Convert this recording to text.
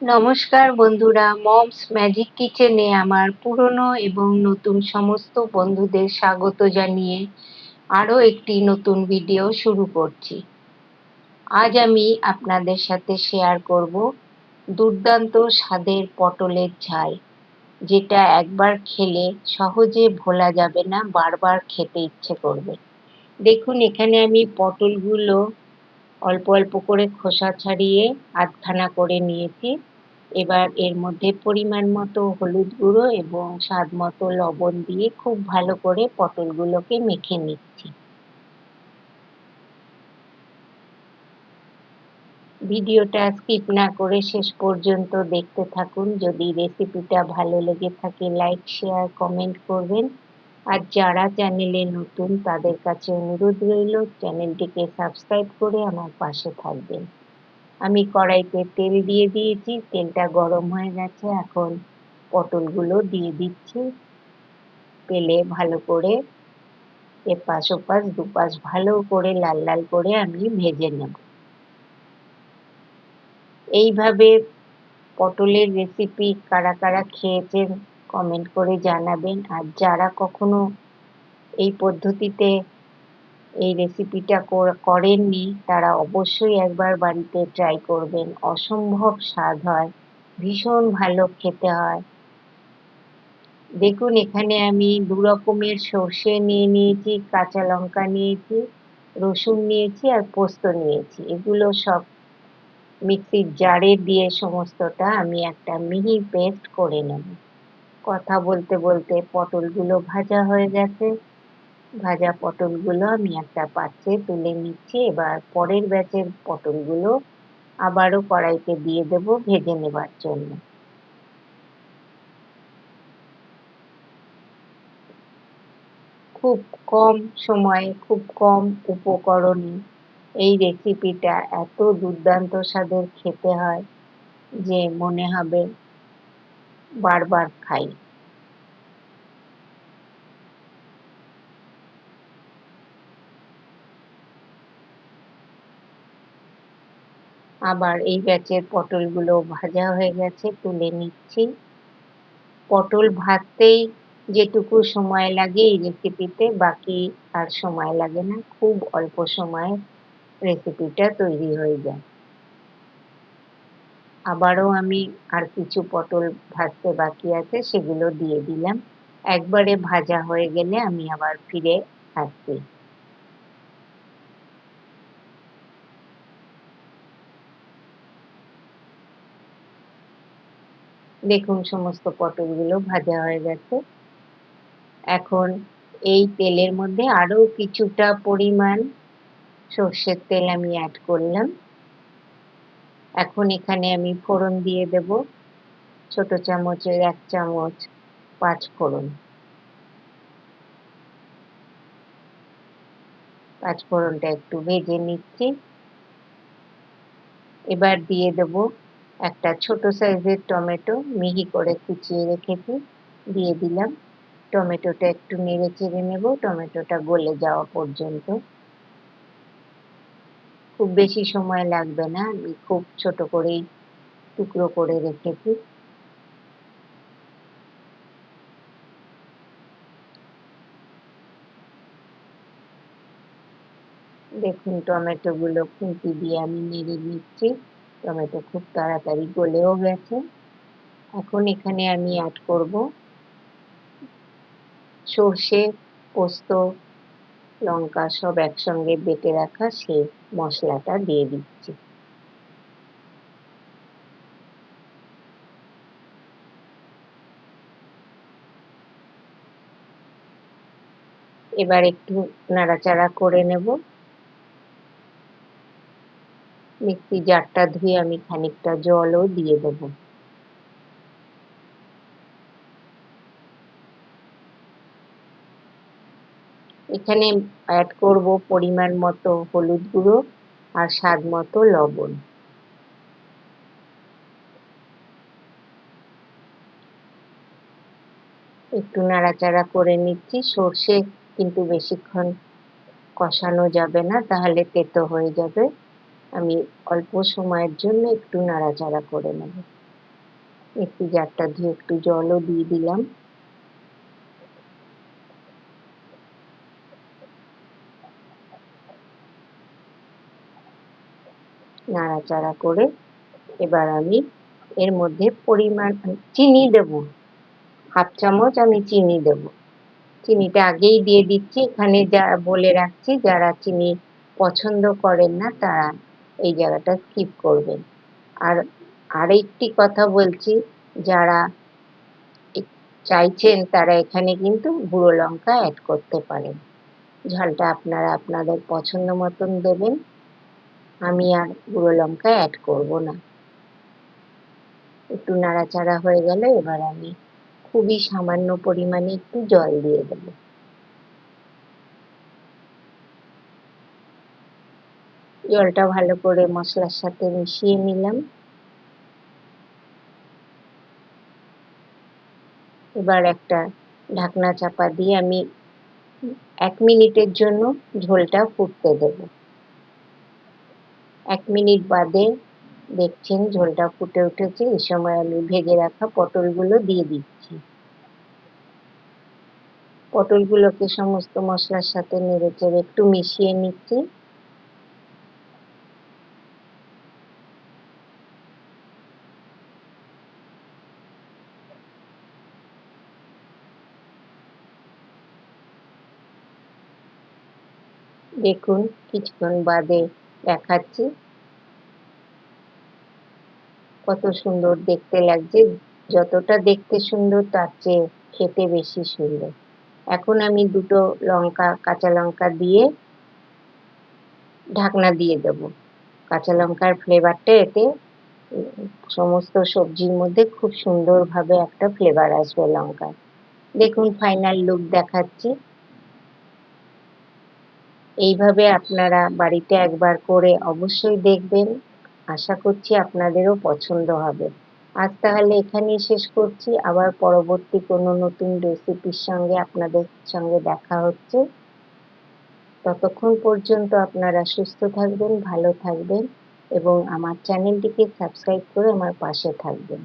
নমস্কার বন্ধুরা, moms magic কিচেনে আমার পুরনো এবং নতুন সমস্ত বন্ধুদের স্বাগত জানিয়ে আরও একটি নতুন ভিডিও শুরু করছি। আজ আমি আপনাদের সাথে শেয়ার করব দুর্দান্ত স্বাদের পটলের ঝাল, যেটা একবার খেলে সহজে ভোলা যাবে না, বারবার খেতে ইচ্ছে করবে। দেখুন, এখানে আমি পটলগুলো অল্প অল্প করে খোসা ছাড়িয়ে আধখানা করে নিয়েছি। এবার এর মধ্যে পরিমাণ মতো হলুদ গুঁড়ো এবং স্বাদ মতো লবণ দিয়ে খুব ভালো করে পটলগুলোকে মেখে নিচ্ছি। ভিডিওটা স্কিপ না করে শেষ পর্যন্ত দেখতে থাকুন। যদি রেসিপিটা ভালো লেগে থাকে লাইক, শেয়ার, কমেন্ট করবেন। আর যারা চ্যানেলে নতুন তাদের কাছে অনুরোধ রইল চ্যানেলটিকে সাবস্ক্রাইব করে আমার পাশে থাকবেন। আমি কড়াইতে তেল দিয়ে দিয়েছি, তেলটা গরম হয়ে গেছে। এখন পটলগুলো দিয়ে দিচ্ছি। তেলে ভালো করে এপাশ ওপাশ দুপাশ ভালো করে লাল লাল করে আমি ভেজে নেব। এইভাবে পটলের রেসিপি কারা কারা খেয়েছেন কমেন্ট করে জানাবেন। আর যারা কখনো এই পদ্ধতিতে এই রেসিপিটা করেননি তারা অবশ্যই একবার বাড়িতে ট্রাই করবেন। অসম্ভব স্বাদ হয়, ভীষণ ভালো খেতে হয়। দেখুন, এখানে আমি দু রকমের সর্ষে নিয়ে নিয়েছি, কাঁচা লঙ্কা নিয়েছি, রসুন নিয়েছি আর পোস্ত নিয়েছি। এগুলো সব মিক্সির জারে দিয়ে সমস্তটা আমি একটা মিহি পেস্ট করে নেব। কথা বলতে বলতে পটলগুলো ভাজা হয়ে গেছে। ভাজা পটলগুলো আমি একটা পাত্রে তুলে নিচ্ছি। এবার পরের ব্যাচের পটলগুলো আবারও কড়াইতে দিয়ে দেব ভেজে নেবার জন্য। খুব কম সময়ে খুব কম উপকরণে এই রেসিপিটা এত দুর্দান্ত স্বাদের খেতে হয় যে মনে হবে বারবার খাই। আবার এই ব্যাচের পটলগুলো ভাজা হয়ে গেছে, তুলে নিচ্ছি। পটল ভাজতেই যেটুকু সময় লাগে এই রেসিপিতে, বাকি আর সময় লাগে না। খুব অল্প সময়ে রেসিপিটা তৈরি হয়ে যায়। আবারও আমি আর কিছু পটল ভাজতে বাকি আছে, সেগুলো দিয়ে দিলাম। একবারে ভাজা হয়ে গেলে আমি আবার ফিরে আসছি। দেখুন, সমস্ত পটলগুলো ভাজা হয়ে গেছে। এখন এই তেলের মধ্যে আরো কিছুটা পরিমাণ সর্ষের তেল আমি অ্যাড করলাম। এখন এখানে আমি ফোড়ন দিয়ে দেব। ছোট চামচের 1 চামচ পাঁচফোড়ন। পাঁচফোড়নটা একটু ভেজে নিচ্ছি। এবার দিয়ে দেব একটা ছোট সাইজের টমেটো, মিহি করে কুচিয়ে রেখেছি, দিয়ে দিলাম। টমেটোটা একটু নেড়ে চেড়ে নেব টমেটোটা গলে যাওয়া পর্যন্ত। খুব বেশি সময় লাগবে না, আমি খুব ছোট করেই টুকরো করে রেখেছি। দেখুন, টমেটোগুলো খুন্তি দিয়ে আমি নেড়ে নিচ্ছি। টমেটো খুব তাড়াতাড়ি গলেও গেছে। এখন এখানে আমি অ্যাড করব সর্ষে, পোস্ত, লঙ্কা সব একসঙ্গে বেটে রাখা সেই মশলাটা দিয়ে দিচ্ছি। এবার একটু নাড়াচাড়া করে নেব। মিক্সি জারটা ধুয়ে আমি খানিকটা জলও দিয়ে দেব। এখানে অ্যাড করব পরিমাণ মতো হলুদ গুঁড়ো আর স্বাদ মতো লবণ। একটু নাড়াচাড়া করে নিচ্ছি। সর্ষে কিন্তু বেশিক্ষণ কষানো যাবে না, তাহলে তেতো হয়ে যাবে। আমি অল্প সময়ের জন্য একটু নাড়াচাড়া করে নেব। মিক্সি জারটা ধুয়ে একটু জলও দিয়ে দিলাম। নাড়াচাড়া করে এবার আমি এর মধ্যে পরিমাণ চিনি দেব। 1/2 চামচ আমি চিনি দেব। চিনিটা আগেই দিয়ে দিচ্ছি। এখানে যা বলে রাখছি, যারা চিনি পছন্দ করেন না তারা এই জায়গাটা স্কিপ করবেন। আর আরেকটি কথা বলছি, যারা চাইছেন তারা এখানে কিন্তু গুঁড়ো লঙ্কা অ্যাড করতে পারেন। ঝালটা আপনারা আপনাদের পছন্দ মতন দেবেন। আমি আর গুঁড়ো লঙ্কা অ্যাড করব না। একটু নাড়াচাড়া হয়ে গেলে এবার আমি খুবই সামান্য পরিমাণে একটু জল দিয়ে দেব। জলটা ভালো করে মশলার সাথে মিশিয়ে নিলাম। এবার একটা ঢাকনা চাপা দিয়ে আমি 1 মিনিটের জন্য ঝোলটা ফুটতে দেব। 1 মিনিট বাদে দেখছেন ঝোলটা ফুটে উঠেছে। এই সময় আমি ভেজে রাখা পটলগুলো দিয়ে দিচ্ছি। পটলগুলোকে সমস্ত মশলার সাথে নেড়েচেড়ে একটু মিশিয়ে নিচ্ছি। দেখুন কিছুক্ষণ বাদে দেখাচ্ছি কত সুন্দর দেখতে লাগছে। যতটা দেখতে সুন্দর তার চেয়ে খেতে বেশি সুন্দর। এখন আমি 2টো কাঁচা লঙ্কা দিয়ে ঢাকনা দিয়ে দেব। কাঁচা লঙ্কার ফ্লেভারটা এতে সমস্ত সবজির মধ্যে খুব সুন্দরভাবে একটা ফ্লেভার আসবে লঙ্কার। দেখুন ফাইনাল লুক দেখাচ্ছি। এইভাবে আপনারা বাড়িতে একবার করে অবশ্যই দেখবেন। আশা করছি আপনাদেরও পছন্দ হবে। আজ তাহলে এখানেই শেষ করছি। আবার পরবর্তী কোনো নতুন রেসিপির সঙ্গে আপনাদের সঙ্গে দেখা হচ্ছে। ততক্ষণ পর্যন্ত আপনারা সুস্থ থাকবেন, ভালো থাকবেন এবং আমার চ্যানেলটিকে সাবস্ক্রাইব করে আমার পাশে থাকবেন।